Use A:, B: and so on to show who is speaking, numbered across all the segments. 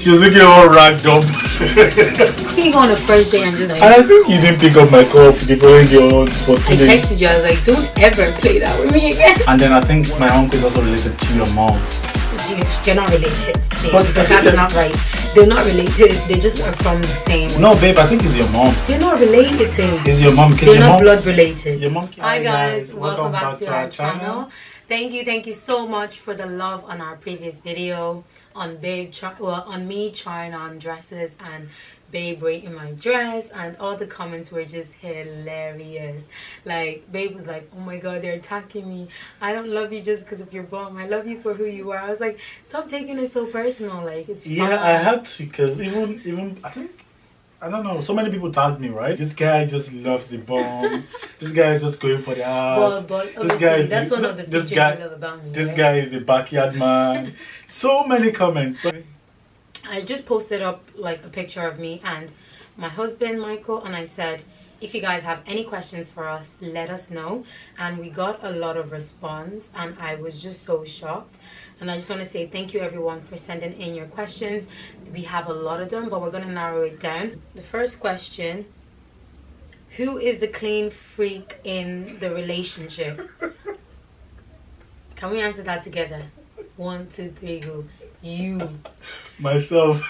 A: She was looking all ragged up.
B: You go on a first day and just like.
A: And I think you didn't pick up my call the following day for 2
B: I
A: days.
B: texted you. I was like, don't ever play that with me again.
A: And then I think my uncle is also related to your mom.
B: They're not related.
A: But
B: Because that's not right. They're not related. They just are from the same.
A: No, babe, I think it's your mom.
B: They're not related, babe.
A: It's your mom.
B: They're not blood related.
A: Your mom.
B: Hi guys, welcome back to our channel. Thank you so much for the love on our previous video on on me trying on dresses and babe rating my dress, and all the comments were just hilarious. Like babe was like, oh my god, they're attacking me. I don't love you just because of your bum. I love you for who you are. I was like, stop taking it so personal. Like it's fine.
A: Yeah, I had to, because even I think, I don't know, so many people tagged me, right? This guy just loves the bomb. This guy is just going for the ass.
B: But
A: this guy is
B: that's one of the features you love about me.
A: This
B: right?
A: guy is a backyard man. So many comments. But
B: I just posted up like a picture of me and my husband Michael, and I said, if you guys have any questions for us, let us know. And we got a lot of response and I was just so shocked. And I just want to say thank you everyone for sending in your questions. We have a lot of them, but we're going to narrow it down. The first question: who is the clean freak in the relationship? Can we answer that together? 1, 2, 3, go. You.
A: myself.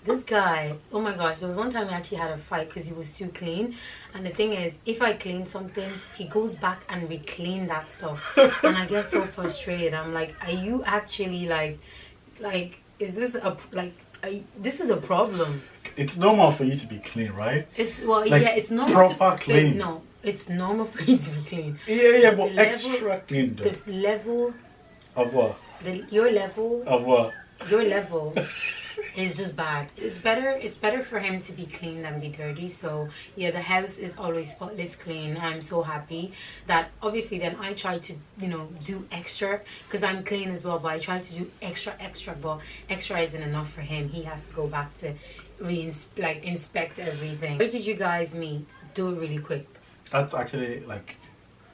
B: This guy, oh my gosh, there was one time we actually had a fight because he was too clean. And the thing is, if I clean something, he goes back and re-clean that stuff. And I get so frustrated. I'm like, are you actually like, is this a, this is a problem?
A: It's normal for you to be clean, right?
B: It's, well,
A: like,
B: yeah, it's normal.
A: Proper clean.
B: No, it's normal for you to be clean.
A: Yeah, but extra clean though.
B: The level.
A: Of what?
B: Your level.
A: Of what?
B: Your level. It's just bad. It's better for him to be clean than be dirty. So yeah, the house is always spotless clean. I'm so happy that obviously then I try to, you know, do extra because I'm clean as well, but I try to do extra, but extra isn't enough for him. He has to go back to inspect everything. Where did you guys meet? Do it really quick.
A: That's actually like,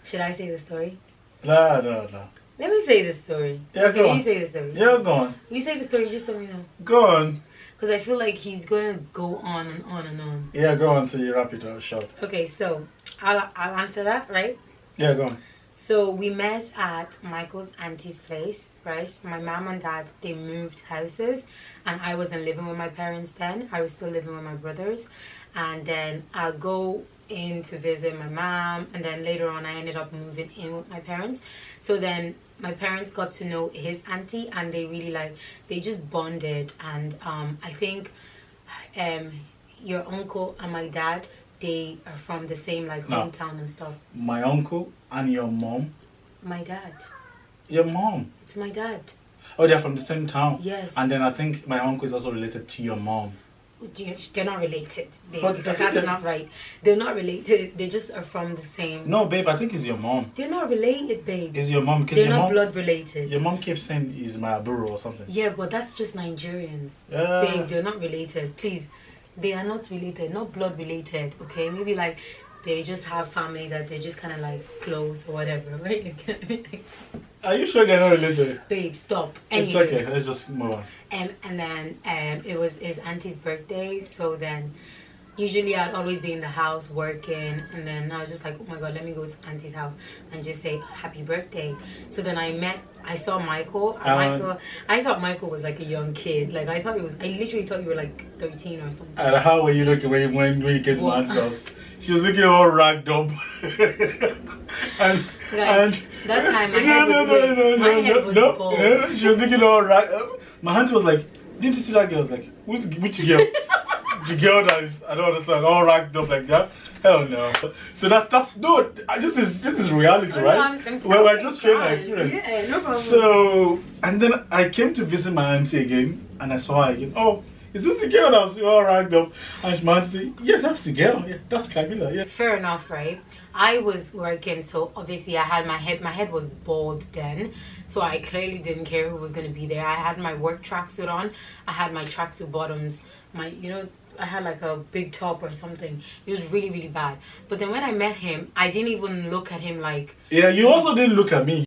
B: should I say the story?
A: No.
B: Let me say the story.
A: Yeah,
B: okay,
A: go on.
B: You say the story.
A: Yeah, go on.
B: You say the story, just let me know.
A: Go on.
B: Because I feel like he's going to go on and on and on.
A: Yeah, go on till you wrap it up short.
B: Okay, so I'll answer that, right?
A: Yeah, go on.
B: So we met at Michael's auntie's place, right? My mom and dad, they moved houses and I wasn't living with my parents then. I was still living with my brothers. And then I'll go in to visit my mom, and then later on I ended up moving in with my parents. So then my parents got to know his auntie and they really they just bonded. And I think your uncle and my dad, they are from the same hometown and stuff.
A: My uncle and your mom?
B: My dad.
A: Your mom?
B: It's my dad.
A: Oh, they're from the same town?
B: Yes.
A: And then I think my uncle is also related to your mom.
B: They're not related, babe,
A: but
B: because that's not right. They're not related. They just are from the same.
A: No, babe, I think it's your mom.
B: They're not related, babe.
A: It's your mom.
B: They're not blood related.
A: Your mom keeps saying he's my aburo or something.
B: Yeah, but that's just Nigerians.
A: Yeah.
B: Babe, they're not related. Please, they are not related, not blood related. Okay, maybe they just have family that they're just kind of close or whatever, right?
A: Are you sure they're not related?
B: Babe, stop.
A: Anyway. It's okay, let's just move on.
B: And then it was his auntie's birthday, so then usually I'd always be in the house working, and then I was just like, oh my god, let me go to auntie's house and just say happy birthday. So then I saw Michael, and I thought Michael was like a young kid. I literally thought you were like 13 or something.
A: And how were you looking when you came to my auntie's house? She was looking all ragged up. and
B: that time my head was bald.
A: She was looking all ragged up. My auntie was like, didn't you see that girl? I was like, which girl? The girl that is, I don't understand, all ragged up like that? Hell no. So that's no, this is reality, right? We're just sharing our experience.
B: Yeah, no problem.
A: So, and then I came to visit my auntie again, and I saw her again. Oh, is this the girl that was all ragged up? And my auntie said, yeah, that's the girl. Yeah, that's Camila. Yeah.
B: Fair enough, right? I was working, so obviously I had my head was bald then, so I clearly didn't care who was going to be there. I had my work tracksuit on, I had my tracksuit bottoms, I had a big top or something. It was really, really bad. But then when I met him, I didn't even look at him like...
A: Yeah, you also didn't look at me.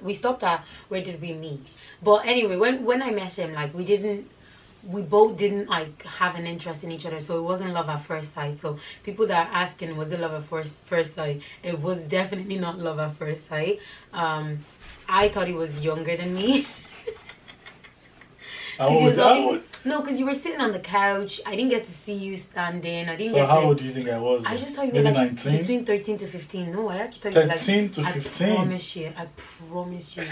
B: We stopped at where did we meet. But anyway, when I met him, like we both didn't like have an interest in each other, so it wasn't love at first sight. So people that are asking, was it love at first sight? It was definitely not love at first sight. I thought he was younger than me. No, because you were sitting on the couch. I didn't get to see you standing.
A: So how old do you think I was?
B: I just thought you were like 19? Between 13 to 15. No, I actually thought you were like
A: 13 to 15.
B: I promise you.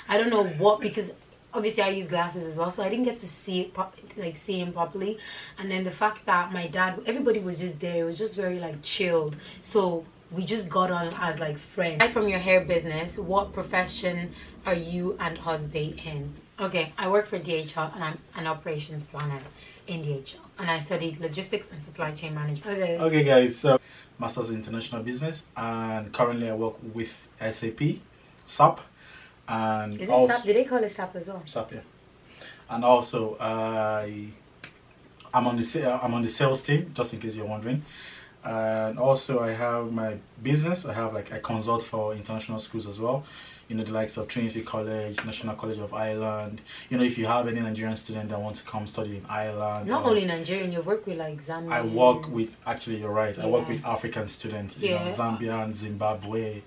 B: I don't know what, because obviously I use glasses as well, so I didn't get to see it see him properly. And then the fact that my dad, everybody was just there. It was just very like chilled. So we just got on as like friends. Aside from your hair business, what profession are you and husband in? Okay, I work for DHL and I'm an operations planner in DHL, and I studied logistics and supply chain management.
A: Okay guys, so Masters in International Business, and currently I work with SAP, and
B: is it SAP? Did they call it SAP as well?
A: SAP, yeah. And also I'm on the sales team, just in case you're wondering. And also I have my business. I consult for international schools as well, you know, the likes of Trinity College, National College of Ireland. You know, if you have any Nigerian student that wants to come study in Ireland,
B: not only Nigerian, you work with like Zambia.
A: I work with, actually you're right, I work with African students, you
B: yeah.
A: know, Zambia, Zimbabwe,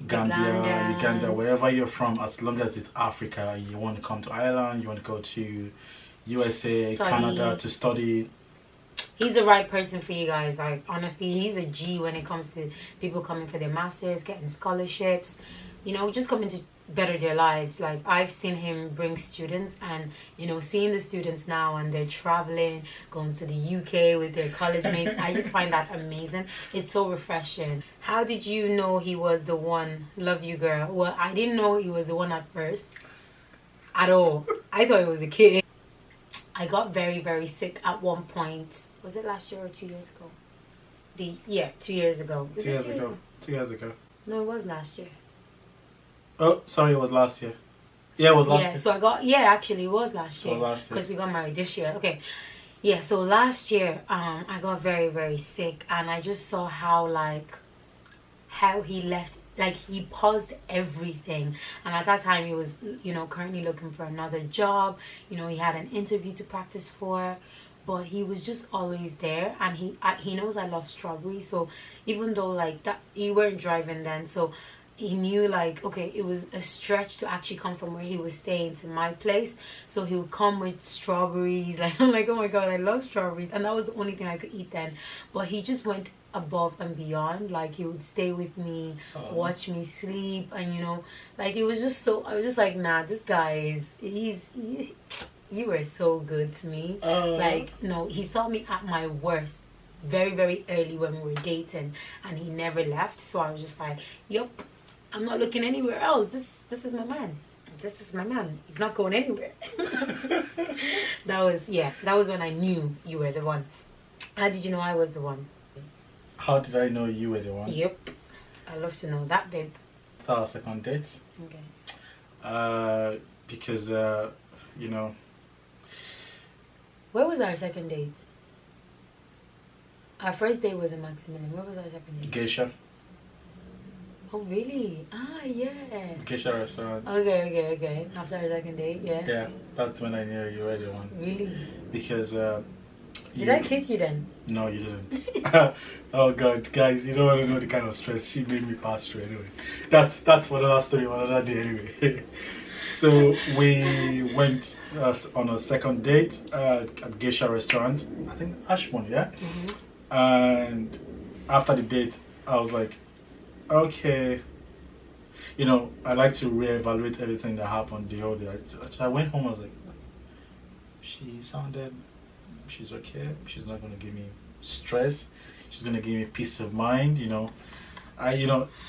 A: Gambia, Uganda, wherever you're from, as long as it's Africa, you want to come to Ireland, you want to go to USA, Canada to study.
B: He's the right person for you guys. Like, honestly, he's a G when it comes to people coming for their masters, getting scholarships, you know, just coming to better their lives. Like, I've seen him bring students, and you know, seeing the students now and they're traveling, going to the UK with their college mates, I just find that amazing. It's so refreshing. How did you know he was the one? Love you, girl. Well, I didn't know he was the one at first at all. I thought he was a kid. I got very, very sick at one point. Was it last year or 2 years ago? 2 years ago.
A: 2 years ago. 2 years ago.
B: No, it was last year.
A: Oh, sorry, it was last year. Yeah, it was last year.
B: So I got, actually it was last year.
A: Because
B: we got married this year. Okay. Yeah, so last year, I got very, very sick, and I just saw how he left, like he paused everything. And at that time he was, you know, currently looking for another job. You know, he had an interview to practice for, but he was just always there. And he knows I love strawberries, so even though like that, he weren't driving then, so he knew like, okay, it was a stretch to actually come from where he was staying to my place. So he would come with strawberries. Like, I'm like, oh my god, I love strawberries. And that was the only thing I could eat then. But he just went above and beyond. Like, he would stay with me, watch me sleep, and you know, like, it was just so, I was just like, nah, this guy is, you were so good to me. Like, no, he saw me at my worst very, very early when we were dating, and he never left. So I was just like, yup, I'm not looking anywhere else. This is my man. This is my man. He's not going anywhere. That was when I knew you were the one. How did you know I was the one?
A: How did I know you were the one?
B: Yep. I love to know that, babe.
A: That was second date.
B: Okay.
A: Because you know.
B: Where was our second date? Our first date was in Maximilian. Where was our second date?
A: Geisha.
B: Oh really? Ah yeah.
A: Geisha restaurant.
B: Okay. After our second date, yeah.
A: Yeah, that's when I knew you were the one.
B: Really?
A: Because
B: did I kiss you then?
A: No, you didn't. Oh god, guys, you don't want to know the kind of stress she made me pass through. Anyway, that's for another story, another day. Anyway, so we went on a second date at Geisha restaurant. I think Ashmont, yeah. And after the date, I was like, okay, you know, I like to reevaluate everything that happened the whole day. I went home. I was like, she's okay. She's not going to give me stress. She's going to give me peace of mind. You know,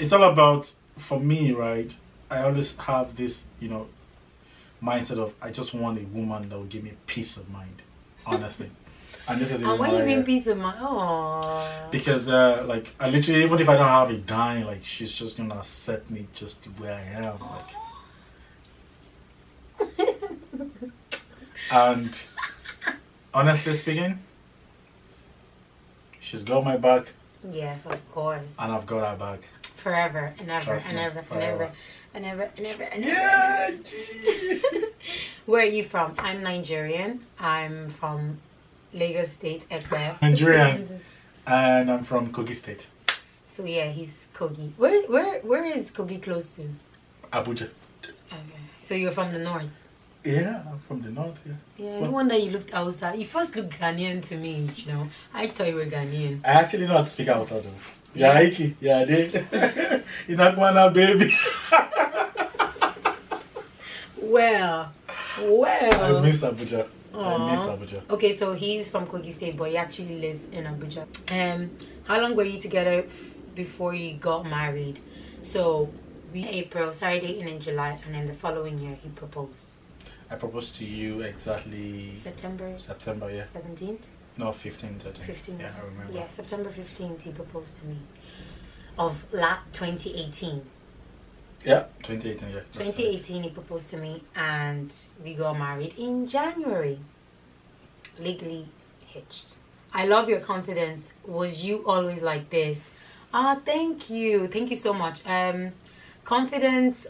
A: it's all about, for me, right? I always have this, you know, mindset of, I just want a woman that will give me peace of mind, honestly. And this is
B: and when you mean peace of mind, oh.
A: Because like, I literally, even if I don't have a dime, like, she's just gonna accept me just where I am, like. And honestly speaking, she's got my back.
B: Yes, of course.
A: And I've got her back.
B: Forever and ever and ever and ever. I never.
A: Yeah, gee.
B: Where are you from? I'm Nigerian. I'm from Lagos State, Ekpe.
A: Nigerian. And I'm from Kogi State.
B: So yeah, he's Kogi. Where is Kogi close to?
A: Abuja.
B: Okay. So you're from the north?
A: Yeah, I'm from the north, yeah.
B: Yeah, no wonder you looked outside. You first looked Ghanaian to me, you know. I just thought you were Ghanaian.
A: I actually know how to speak outside though. Yeah, Ike. Yeah, they. You're not one baby.
B: Well.
A: I miss Abuja.
B: Aww.
A: I miss Abuja.
B: Okay, so he's from Kogi State, but he actually lives in Abuja. How long were you together before you got married? So we April, started dating in July, and then the following year he proposed.
A: I proposed to you exactly
B: September,
A: yeah.
B: 17th?
A: No, 15th, I think.
B: 15th.
A: Yeah, I remember.
B: Yeah, September 15th he proposed to me. Of 2018.
A: Yeah, 2018, yeah.
B: 2018 he proposed to me, and we got married in January. Legally hitched. I love your confidence. Was you always like this? Thank you. Thank you so much. Confidence,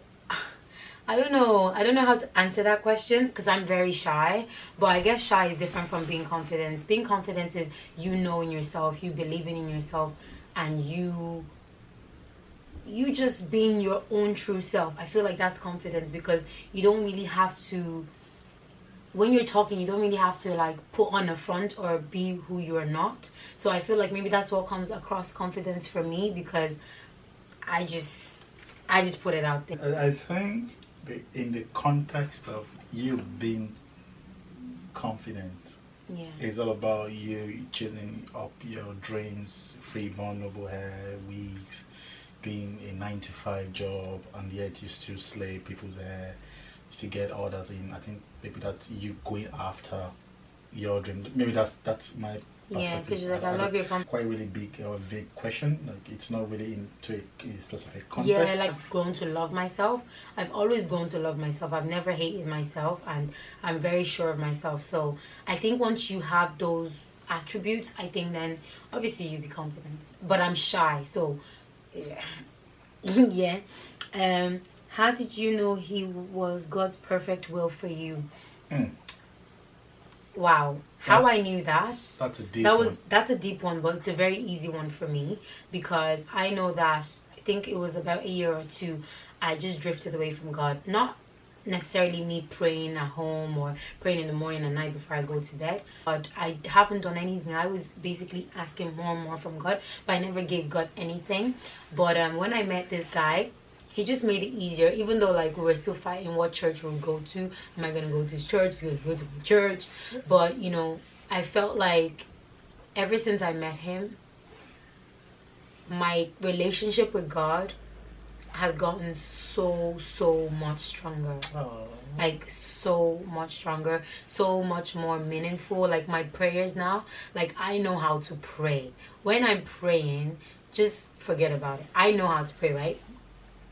B: I don't know how to answer that question because I'm very shy, but I guess shy is different from being confident. Being confident is you know in yourself, you believing in yourself, and you just being your own true self. I feel like that's confidence because you don't really have to, when you're talking, you don't really have to like put on a front or be who you're not. So I feel like maybe that's what comes across confidence for me because I just put it out there.
A: I think in the context of you being confident,
B: yeah,
A: it's all about you chasing up your dreams, FreeBornNoble hair, wigs, doing a 9-to-5 job, and yet you still slay people's hair, you still get orders in. I think maybe that's you going after your dream. Maybe that's my perspective.
B: Yeah, because like I love your
A: quite really big or vague question. Like it's not really into a specific context.
B: Yeah, like I've grown to love myself. I've always grown to love myself. I've never hated myself, and I'm very sure of myself. So I think once you have those attributes, I think then obviously you be confident. But I'm shy, so yeah. Yeah. How did you know he was God's perfect will for you? Wow. How I knew that?
A: That's a deep one.
B: That's a deep one, but it's a very easy one for me because I know that I think it was about a year or two I just drifted away from God. Not necessarily me praying at home or praying in the morning and night before I go to bed, but I haven't done anything. I was basically asking more and more from God, but I never gave God anything. But when I met this guy, he just made it easier, even though like we were still fighting what church we'll go to. Am I gonna go to his church? Is he gonna go to my church? But you know, I felt like ever since I met him, my relationship with God has gotten so much stronger. Like so much stronger, so much more meaningful. Like my prayers now, like I know how to pray. When I'm praying, just forget about it. I know how to pray, right?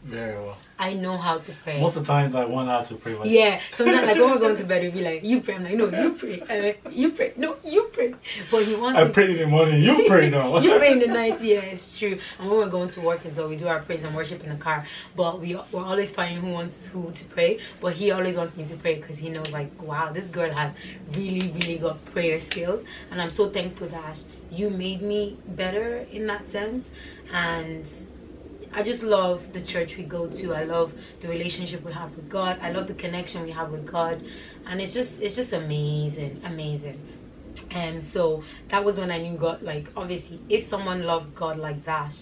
A: Very well.
B: I know how to pray.
A: Most of the times I want her to pray. Like,
B: yeah, sometimes like when we're going to bed, we'll be like, you pray. I'm like, no, you pray. I'm like, you pray. No, you pray. But he wants
A: I pray in the morning, you pray now.
B: You pray in the night, yeah, it's true. And when we're going to work as well, we do our praise and worship in the car. But we're always finding who wants who to pray. But he always wants me to pray because he knows like, wow, this girl has really got prayer skills. And I'm so thankful that you made me better in that sense. And I just love the church we go to. I love the relationship we have with God. I love the connection we have with God, and it's just amazing. And so that was when I knew God. Like obviously, if someone loves God like that,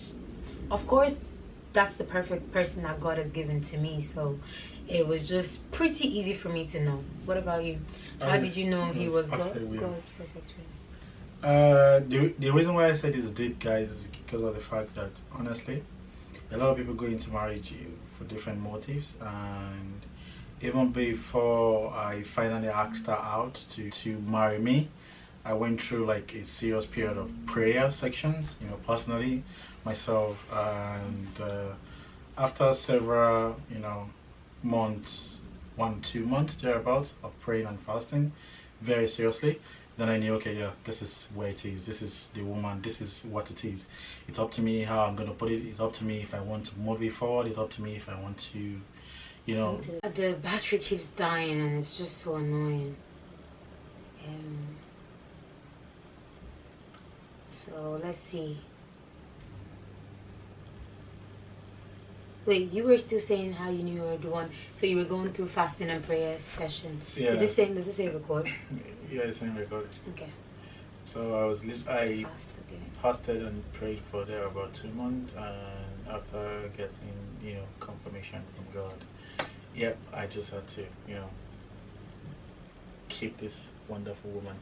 B: of course, that's the perfect person that God has given to me. So it was just pretty easy for me to know. What about you? How did you know he was God's perfect will?
A: The reason why I said it's deep, guys, is because of the fact that honestly, a lot of people go into marriage for different motives, and even before I finally asked her out to marry me, I went through like a serious period of prayer sections, you know, personally, myself, and after several, you know, months, 1-2 months thereabouts of praying and fasting very seriously, then I knew, okay, yeah, this is where it is. This is the woman. This is what it is. It's up to me how I'm going to put it. It's up to me if I want to move it forward. It's up to me if I want to you know.
B: The battery keeps dying and it's just so annoying. So let's see. Wait, you were still saying how you knew you were the one. So you were going through fasting and prayer session.
A: Yeah.
B: Does it say record?
A: Yeah, it's saying record.
B: Okay.
A: So I fasted and prayed for there about 2 months, and after getting confirmation from God, yep, I just had to keep this wonderful woman.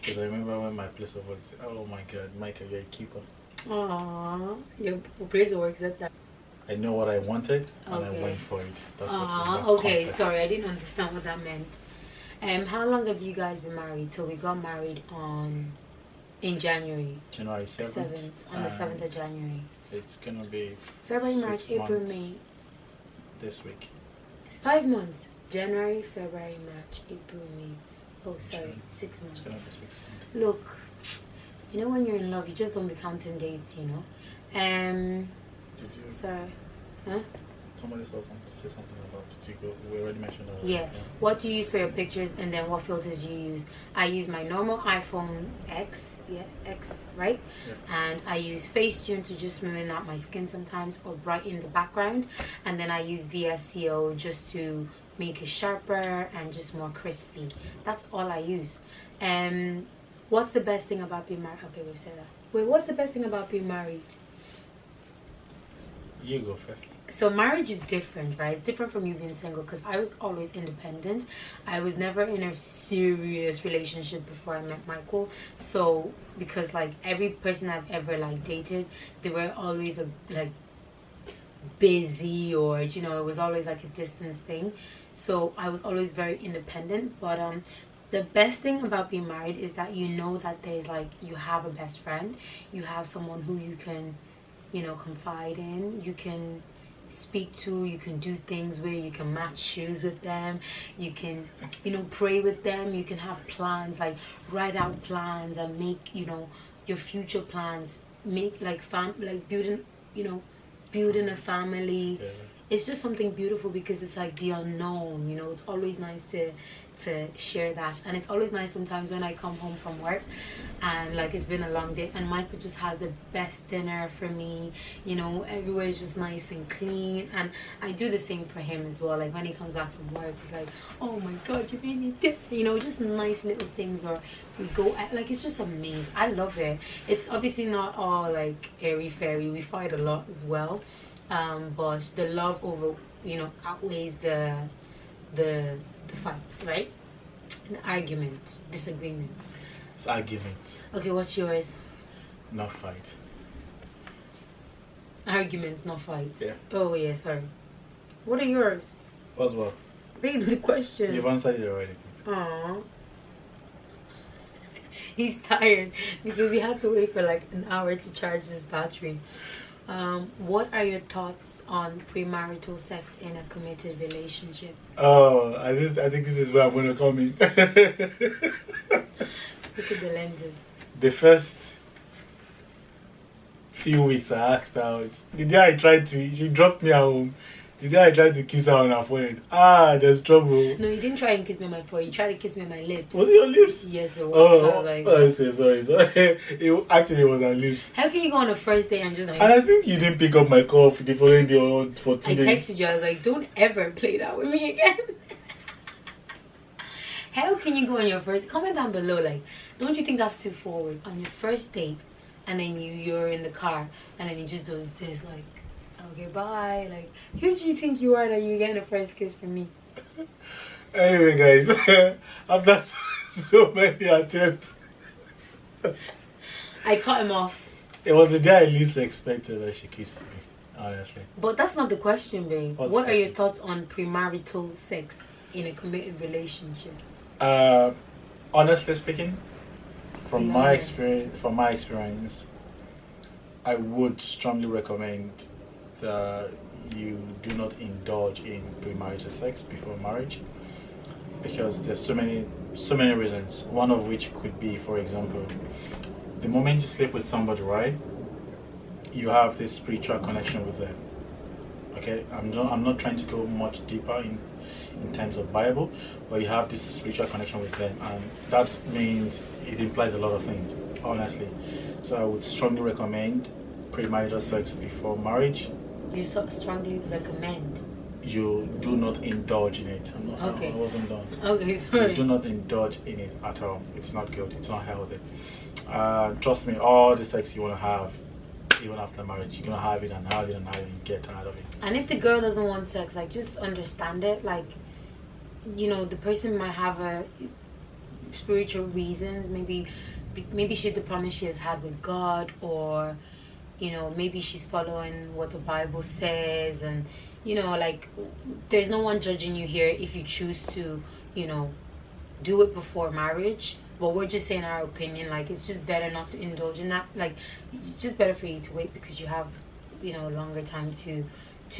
A: Because I remember when my place of work said, oh my God, Michael, you're a keeper.
B: Aww, your place of work said that.
A: I know what I wanted and I went for it. That's what
B: okay, sorry, I didn't understand what that meant. How long have you guys been married? So we got married in January.
A: January 7th.
B: On the 7th of January.
A: It's gonna be
B: February, March, April, May.
A: This week.
B: It's 5 months. January, February, March, April, May. Oh, sorry, 6 months.
A: It's gonna be 6 months.
B: Look, you know when you're in love, you just don't be counting dates, you know.
A: Did you?
B: Sorry. Huh?
A: Somebody else wanted to say something about it. We already mentioned that.
B: Yeah. What do you use for your pictures, and then what filters you use? I use my normal iPhone X. Yeah, X, right?
A: Yeah.
B: And I use Facetune to just smoothen out my skin sometimes or brighten the background. And then I use VSCO just to make it sharper and just more crispy. That's all I use. What's the best thing about being married? Okay, we've said that. Wait, what's the best thing about being married?
A: You go first.
B: So marriage is different, right? It's different from you being single, because I was always independent. I was never in a serious relationship before I met Michael. So because like every person I've ever like dated, they were always like busy, or it was always like a distance thing. So I was always very independent. But the best thing about being married is that you know that there's like, you have a best friend, you have someone who you can confide in, you can speak to, you can do things with, you can match shoes with them, you can pray with them, you can have plans, like write out plans and make your future plans, make like building building a family together. It's just something beautiful, because it's like the unknown. It's always nice to share that, and it's always nice sometimes when I come home from work and like it's been a long day and Michael just has the best dinner for me. Everywhere is just nice and clean, and I do the same for him as well. Like when he comes back from work, he's like, oh my God, you made me different. Just nice little things, or we go at, like, it's just amazing. I love it. It's obviously not all like airy fairy, we fight a lot as well, but the love over outweighs the fights, right? The arguments, disagreements.
A: It's arguments.
B: Okay, what's yours?
A: Not fight.
B: Arguments, not fights.
A: Yeah.
B: Oh yeah, sorry. What are yours?
A: What's what?
B: Read the question.
A: You've answered it already.
B: Aww. He's tired because we had to wait for like an hour to charge this battery. What are your thoughts on premarital sex in a committed relationship?
A: Oh, I think this is where I'm going to come in.
B: Look at the lenses.
A: The first few weeks I asked out. The day I tried to, she dropped me at home. The day I tried to kiss her on her forehead. There's trouble.
B: No, you didn't try and kiss me on my forehead. You tried to kiss me on my lips.
A: Was it your lips?
B: Yes, it was.
A: Oh,
B: So I was like,
A: I say sorry. It actually was her lips.
B: how can you go on a first day and just like...
A: And I think you didn't pick up my call for the following day for 2 days.
B: I texted you. I was like, don't ever play that with me again. How can you go on your first... Comment down below, like, don't you think that's too forward? On your first date, and then you're in the car, and then you just does this, like... Okay, bye. Like, who do you think you are that you getting a first kiss from me?
A: Anyway, guys, after so many attempts,
B: I cut him off.
A: it was the day I least expected that she kissed me, honestly.
B: But that's not the question, babe.
A: What's
B: what
A: the
B: are your
A: question?
B: thoughts on premarital sex in a committed relationship?
A: Honestly speaking, from
B: Be
A: my
B: honest.
A: experience, I would strongly recommend that you do not indulge in premarital sex before marriage, because there's so many reasons. One of which could be, for example, the moment you sleep with somebody, right, you have this spiritual connection with them. Okay, I'm not trying to go much deeper in terms of Bible, but you have this spiritual connection with them, and that means it implies a lot of things, honestly. So I would strongly recommend premarital sex before marriage.
B: You strongly recommend.
A: You do not indulge in it.
B: Okay.
A: I wasn't done.
B: Okay, sorry.
A: You do not indulge in it at all. It's not good. It's not healthy. Trust me, all the sex you want to have, even after marriage, you're gonna have it and have it and have it and get tired of it.
B: And if the girl doesn't want sex, like, just understand it. Like, you know, the person might have a spiritual reasons. Maybe she the promise she has had with God, or, you know, maybe she's following what the Bible says, and, you know, like, there's no one judging you here if you choose to, you know, do it before marriage. But we're just saying our opinion. Like, it's just better not to indulge in that. Like, it's just better for you to wait, because you have, you know, longer time to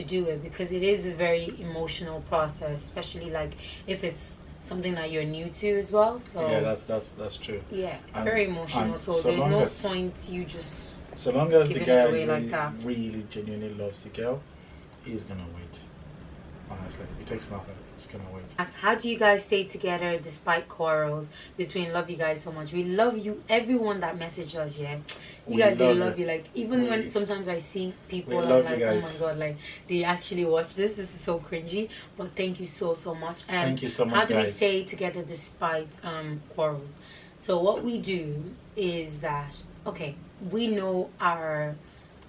B: do it, because it is a very emotional process, especially like if it's something that you're new to as well. So
A: yeah, that's true.
B: Yeah, it's very emotional. So there's no point you just,
A: so long as the guy
B: really, like that.
A: really genuinely loves the girl, he's gonna wait. Honestly, it takes nothing. It's gonna wait.
B: How do you guys stay together despite quarrels between? Love you guys so much. We love you, everyone that messaged us. Yeah, you guys, we love you. Like, even when sometimes I see people, I'm like, oh my god, like, they actually watch this. This is so cringy. But thank you so much. And
A: thank you so much.
B: How do we stay together despite quarrels? So what we do is that, okay, we know our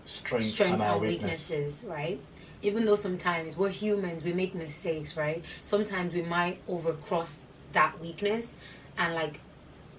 B: strengths and our weaknesses, right? Even though sometimes we're humans, we make mistakes, right? Sometimes we might overcross that weakness and, like,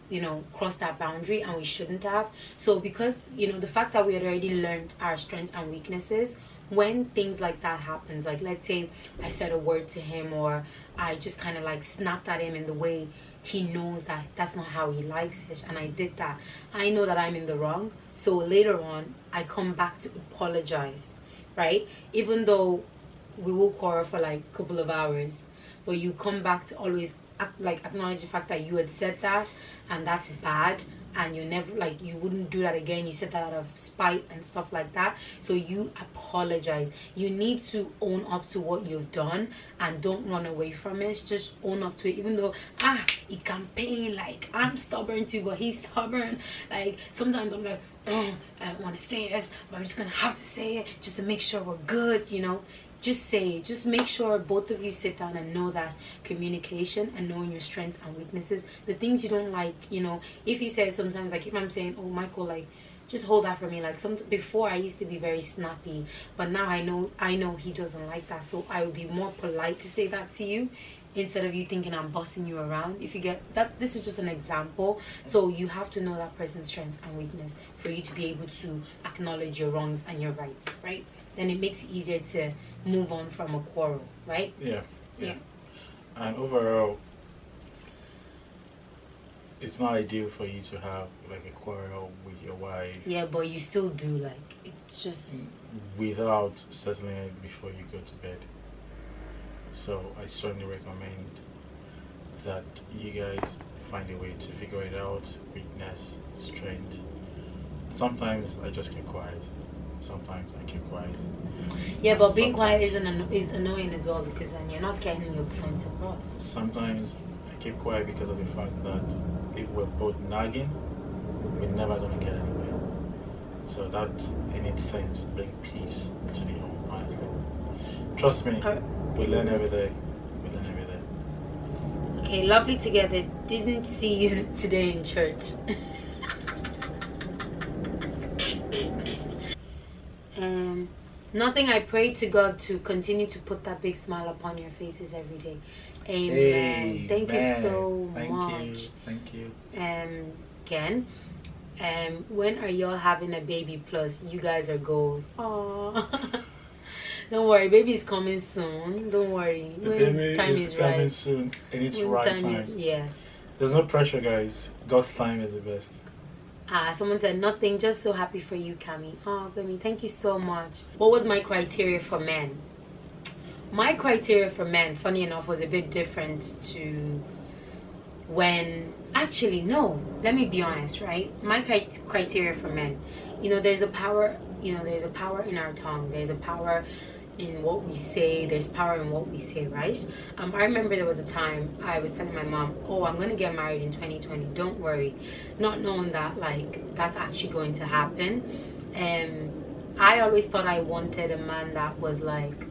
B: you know, cross that boundary, and we shouldn't have. So because, you know, the fact that we had already learned our strengths and weaknesses, when things like that happens, like, let's say I said a word to him, or I just kind of like snapped at him in the way he knows that that's not how he likes it, and I did that, I know that I'm in the wrong. So later on, I come back to apologize, right? Even though we will quarrel for like a couple of hours, but you come back to always acknowledge the fact that you had said that, and that's bad, and you never, like, you wouldn't do that again. You said that out of spite and stuff like that. So you apologize. You need to own up to what you've done, and don't run away from it. Just own up to it, even though it can pain. Like, I'm stubborn too, but he's stubborn. Like, sometimes I'm like, oh, I don't want to say this, but I'm just gonna have to say it just to make sure we're good, you know. Just say it. Just make sure both of you sit down and know that communication and knowing your strengths and weaknesses, the things you don't like, you know. If he says sometimes, like, if I'm saying, oh, Michael, like, just hold that for me. Like, before I used to be very snappy, but now I know he doesn't like that, so I would be more polite to say that to you, instead of you thinking I'm bossing you around. If you get that, this is just an example. So you have to know that person's strength and weakness for you to be able to acknowledge your wrongs and your rights, right? Then it makes it easier to move on from a quarrel, right?
A: Yeah. And overall, it's not ideal for you to have like a quarrel with your wife.
B: Yeah, but you still do. Like, it's just
A: without settling it before you go to bed. So I strongly recommend that you guys find a way to figure it out. Weakness, strength. Sometimes I just keep quiet. Sometimes I keep quiet.
B: Yeah, but being quiet is annoying as well, because then you're not getting your point across. Sometimes
A: I keep quiet because of the fact that if we're both nagging, we're never going to get anywhere. So that, in its sense, brings peace to the home, honestly. Trust me, we learn every day. We learn every day.
B: Okay, lovely together. Didn't see you today in church. Nothing. I pray to God to continue to put that big smile upon your faces every day. Amen. Thank you so much.
A: Thank you.
B: Ken, when are y'all having a baby? Plus, you guys are goals. Aww. Don't worry, baby's coming soon. Don't worry.
A: The baby time is coming right. Soon, and it's right time.
B: Yes.
A: There's no pressure, guys. God's time is the best.
B: Someone said nothing, just so happy for you, Cami. Oh, baby, thank you so much. What was my criteria for men? My criteria for men, funny enough, was a bit different to when... Actually, no. Let me be honest, right? My criteria for men, you know, there's a power, you know, there's a power in our tongue. There's a power in what we say. There's power in what we say, right? I remember there was a time I was telling my mom, oh, I'm going to get married in 2020. Don't worry. Not knowing that, like, that's actually going to happen. I always thought I wanted a man that was like,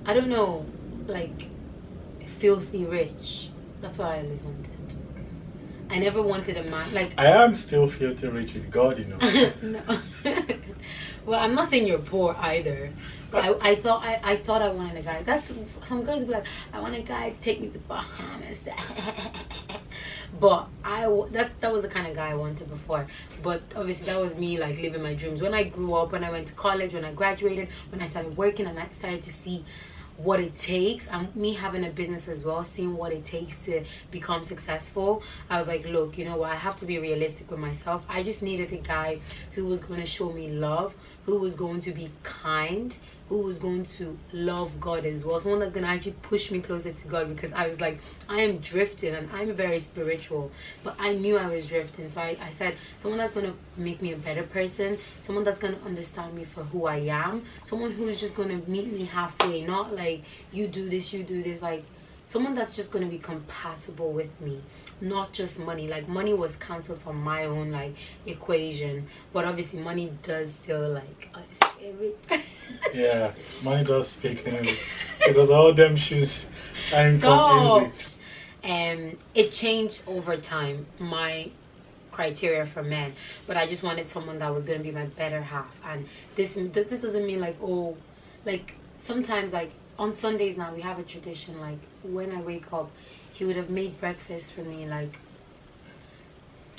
B: I don't know, like filthy rich. That's what I always wanted. I never wanted a man like.
A: I am still filthy rich with God, you know.
B: No. Well, I'm not saying you're poor either. But I thought I wanted a guy. That's some girls be like, I want a guy to take me to Bahamas. But that was the kind of guy I wanted before. But obviously that was me like living my dreams. When I grew up, when I went to college, when I graduated, when I started working, and I started to see what it takes, and me having a business as well, seeing what it takes to become successful, I was like, look, you know what, I have to be realistic with myself. I just needed a guy who was going to show me love, who was going to be kind, who was going to love God as well, someone that's going to actually push me closer to God, because I was like, I am drifting, and I'm very spiritual, but I knew I was drifting. So I said, someone that's going to make me a better person, someone that's going to understand me for who I am, someone who's just going to meet me halfway, not like you do this, like someone that's just going to be compatible with me, not just money. Like money was cancelled from my own like equation, but obviously money does still like
A: yeah, money does speak anyway, because all them shoes ain't come easy.
B: It changed over time, my criteria for men, but I just wanted someone that was going to be my better half. And this doesn't mean like, oh, like sometimes like on Sundays now we have a tradition, like when I wake up he would have made breakfast for me, like,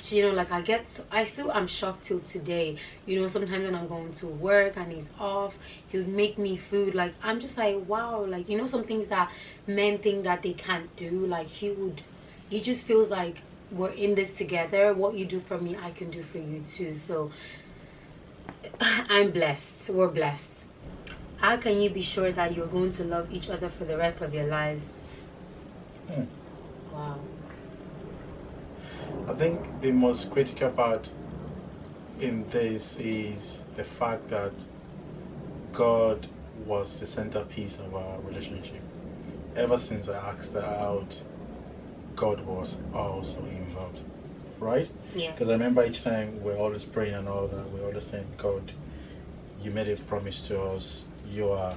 B: you know, like I'm shocked till today, you know, sometimes when I'm going to work and he's off, he would make me food. Like I'm just like, wow, like, you know, some things that men think that they can't do, like he just feels like we're in this together. What you do for me, I can do for you too. So I'm blessed, we're blessed. How can you be sure that you're going to love each other for the rest of your lives? Wow.
A: I think the most critical part in this is the fact that God was the centerpiece of our relationship. Ever since I asked her out, God was also involved, right?
B: Yeah.
A: Because I remember each time we're always praying and all that, we're always saying, God, you made a promise to us, you are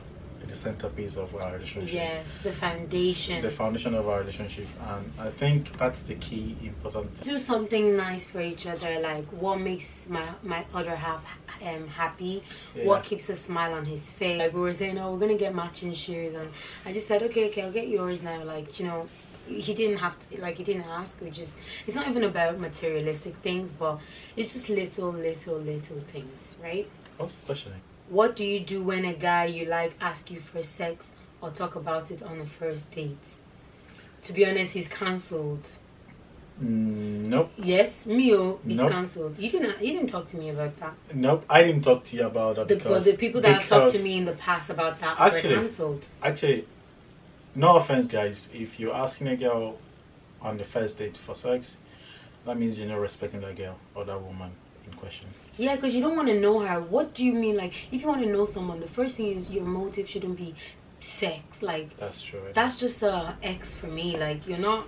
A: the centerpiece of our relationship.
B: Yes, the foundation.
A: The foundation of our relationship. And I think that's the key important thing.
B: Do something nice for each other, like what makes my other half happy, yeah. What keeps a smile on his face. Like we were saying, oh, we're gonna get matching shoes, and I just said, okay, I'll get yours now. Like, you know, he didn't have to, like, he didn't ask. It's not even about materialistic things, but it's just little things, right?
A: What's the question?
B: What do you do when a guy you like asks you for sex or talk about it on a first date? To be honest, he's cancelled.
A: Nope.
B: Yes, Mio is
A: nope.
B: Cancelled. You didn't talk to me about that.
A: Nope, I didn't talk to you about that
B: but the people that have talked to me in the past about that were cancelled.
A: Actually, no offense, guys. If you're asking a girl on the first date for sex, that means you're not respecting that girl or that woman in question.
B: Yeah, because you don't want to know her. What do you mean? Like, if you want to know someone, the first thing is your motive shouldn't be sex. Like,
A: that's true.
B: That's just a X for me. Like, you're not.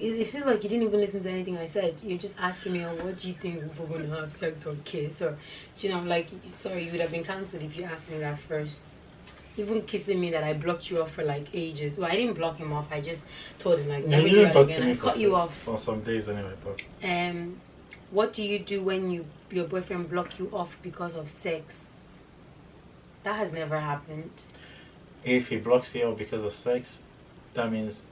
B: It feels like you didn't even listen to anything I said. You're just asking me, oh, what do you think we're going to have sex or kiss? Or, you know, like, sorry, you would have been cancelled if you asked me that first. Even kissing me that I blocked you off for like ages. Well, I didn't block him off. I just told him like,
A: never do that again.
B: I cut you off
A: for some days anyway. But
B: what do you do when your boyfriend block you off because of sex? That has never happened.
A: If he blocks you off because of sex, that means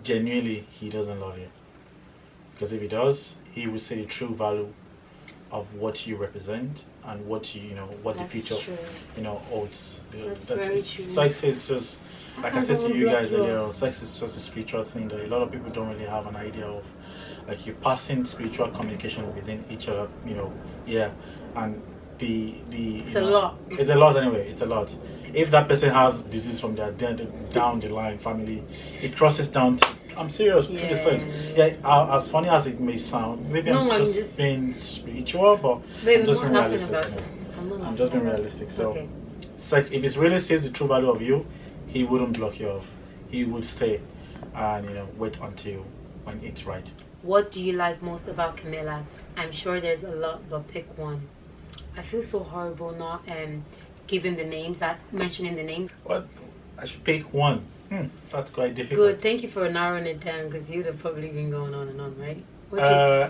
A: genuinely he doesn't love you. Because if he does, he will see the true value of what you represent and what you know what
B: That's
A: the future
B: true.
A: holds.
B: That's very true.
A: Sex is just, like I said to you guys earlier, sex is just a spiritual thing that a lot of people don't really have an idea of. Like, you're passing spiritual communication within each other, you know. Yeah, and it's
B: a lot.
A: It's a lot anyway. It's a lot. If that person has disease from their down the line family, it crosses down to, I'm serious, through the sex. Yeah, as funny as it may sound, maybe I'm just being spiritual, but I'm just being realistic. I'm just being realistic. So, sex, if it really sees the true value of you, he wouldn't block you off. He would stay and, you know, wait until when it's right.
B: What do you like most about Camilla? I'm sure there's a lot, but pick one. I feel so horrible not giving the names, mentioning the names.
A: What? I should pick one. That's quite difficult.
B: Good. Thank you for narrowing it down, because you'd have probably been going on and on, right?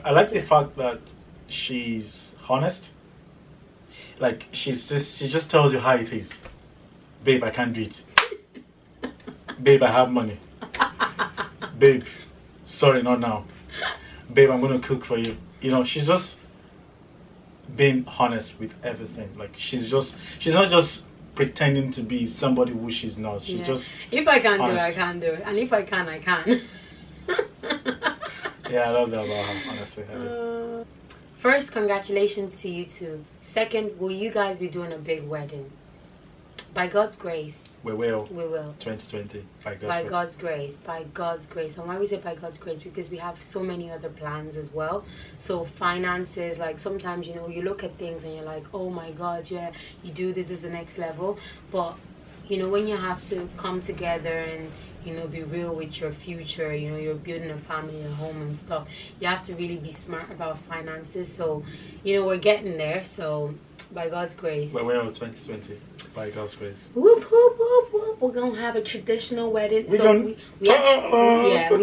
A: I like the fact that she's honest. Like, she just tells you how it is. Babe, I can't do it. Babe, I have money. Babe, sorry, not now. Babe, I'm gonna cook for you. You know, she's just being honest with everything. Like, she's not just pretending to be somebody who she's not. She's just
B: if I can't
A: honest.
B: do it, I can't do it, and if I can, I can.
A: Yeah, I love that about her, honestly.
B: First, congratulations to you two. Second, will you guys be doing a big wedding? By God's grace.
A: We will.
B: We will.
A: 2020.
B: By God's grace. By God's grace. And why we say by God's grace? Because we have so many other plans as well. So finances, like sometimes, you know, you look at things and you're like, oh my God, yeah, you do this is the next level. But, you know, when you have to come together and, you know, be real with your future, you know, you're building a family, a home and stuff, you have to really be smart about finances. So, you know, we're getting there. So, by God's grace.
A: We will 2020. By God's grace.
B: Whoop, whoop, whoop, whoop. We're going to have a traditional wedding. We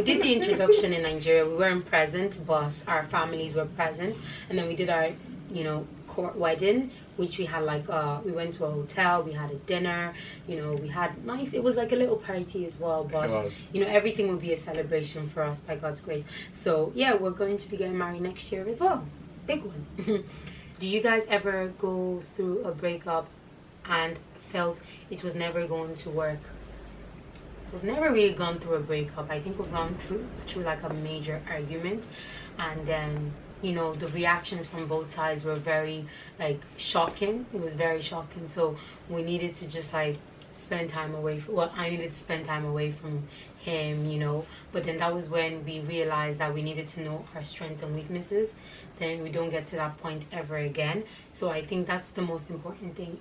B: did the introduction in Nigeria. We weren't present, but our families were present. And then we did our, you know, court wedding, which we had like, we went to a hotel, we had a dinner, you know, we had nice, it was like a little party as well, but, you know, everything will be a celebration for us by God's grace. So, yeah, we're going to be getting married next year as well. Big one. Do you guys ever go through a breakup and felt it was never going to work? We've never really gone through a breakup. I think we've gone through like a major argument, and then, you know, the reactions from both sides were very like shocking. It was very shocking. So we needed to just like spend time away I needed to spend time away from him, you know. But then that was when we realized that we needed to know our strengths and weaknesses. Then we don't get to that point ever again. So I think that's the most important thing.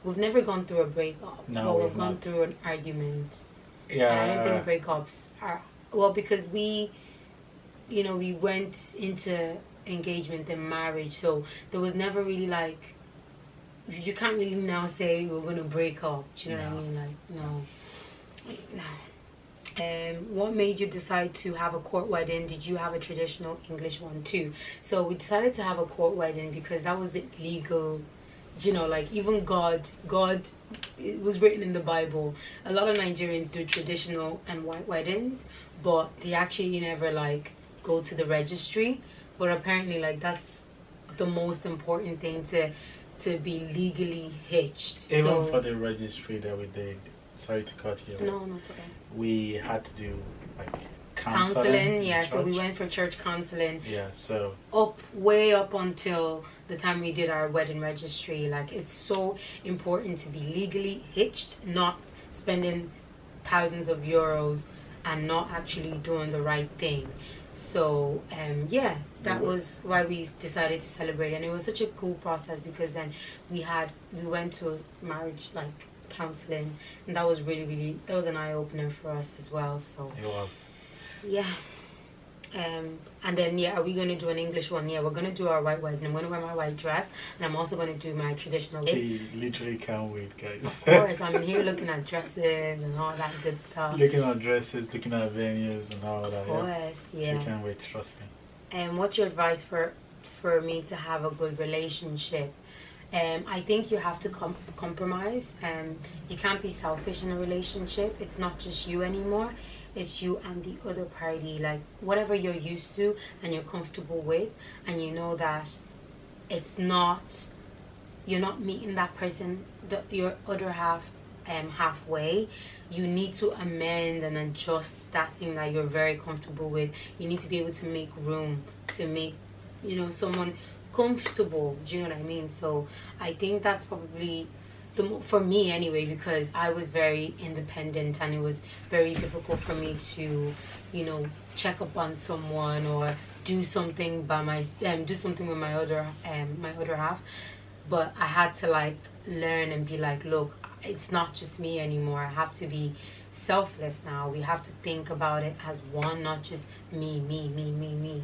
B: We've never gone through a breakup, but we've gone through an argument.
A: Yeah.
B: And I don't think breakups are, well, because we went into engagement and marriage, so there was never really like, you can't really now say we're gonna break up. Do you know what I mean? Like, no. What made you decide to have a court wedding? Did you have a traditional English one too? So we decided to have a court wedding because that was the legal, you know, like even God, it was written in the Bible. A lot of Nigerians do traditional and white weddings, but they actually never like go to the registry. But apparently, like, that's the most important thing, to be legally hitched.
A: Even for the registry that we did, sorry to cut you.
B: No, not okay.
A: We had to do like
B: counseling, yeah. So we went for church counseling.
A: Yeah, so
B: way up until the time we did our wedding registry. Like, it's so important to be legally hitched, not spending thousands of euros and not actually doing the right thing. So yeah, that was why we decided to celebrate, and it was such a cool process because then we went to marriage like counseling, and that was really that was an eye-opener for us as well. So
A: it was,
B: yeah. And then, yeah, are we going to do an English one? Yeah, we're going to do our white wedding. I'm going to wear my white dress, and I'm also going to do my traditional.
A: She literally can't wait, guys.
B: Of course, I'm in here looking at dresses and all that good stuff.
A: Looking at dresses, looking at venues and all that.
B: Of course, yeah.
A: She can't wait, trust me.
B: And what's your advice for me to have a good relationship? I think you have to compromise. You can't be selfish in a relationship. It's not just you anymore. It's you and the other party. Like, whatever you're used to and you're comfortable with, and you know that it's not, you're not meeting that person, your other half, halfway. You need to amend and adjust that thing that you're very comfortable with. You need to be able to make room to make, you know, someone comfortable. Do you know what I mean? So I think that's probably for me anyway, because I was very independent and it was very difficult for me to, you know, check up on someone or do something by do something with my other half. but I had to like learn and be like, look, it's not just me anymore. I have to be selfless now. We have to think about it as one, not just me,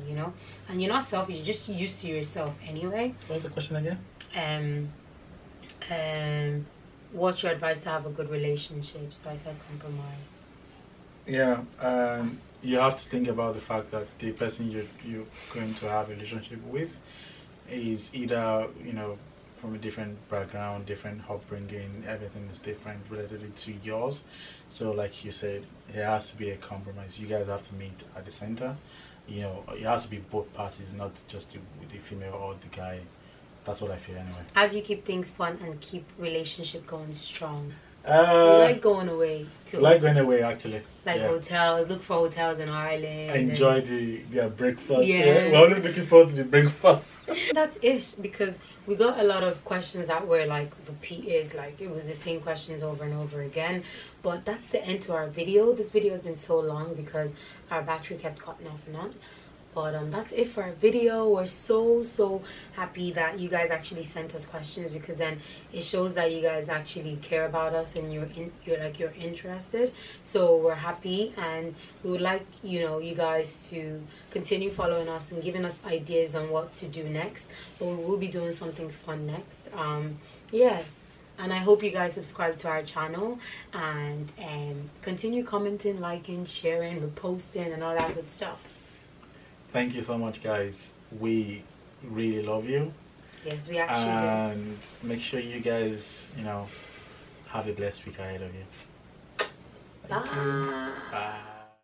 B: you know. And you're not selfish, you're just used to yourself anyway.
A: What's the question again?
B: What's your advice to have a good relationship? So I said compromise.
A: Yeah, you have to think about the fact that the person you're going to have a relationship with is either, you know, from a different background, different upbringing, everything is different relatively to yours. So like you said, it has to be a compromise. You guys have to meet at the center. You know, it has to be both parties, not just the female or the guy. That's what I feel anyway.
B: How do you keep things fun and keep relationship going strong? You
A: Like
B: going away too.
A: Like going away actually.
B: Like hotels, look for hotels in Ireland.
A: Enjoy their breakfast.
B: Yeah.
A: We're always looking forward to the breakfast.
B: That's it, because we got a lot of questions that were like repeated, like it was the same questions over and over again. But that's the end to our video. This video has been so long because our battery kept cutting off and on. But that's it for our video. We're so happy that you guys actually sent us questions, because then it shows that you guys actually care about us and you're interested. So we're happy, and we would like, you know, you guys to continue following us and giving us ideas on what to do next. But we will be doing something fun next. Yeah. And I hope you guys subscribe to our channel and continue commenting, liking, sharing, reposting, and all that good stuff.
A: Thank you so much, guys. We really love you.
B: Yes, we actually do.
A: And make sure you guys, you know, have a blessed week ahead of you. Thank you. Bye.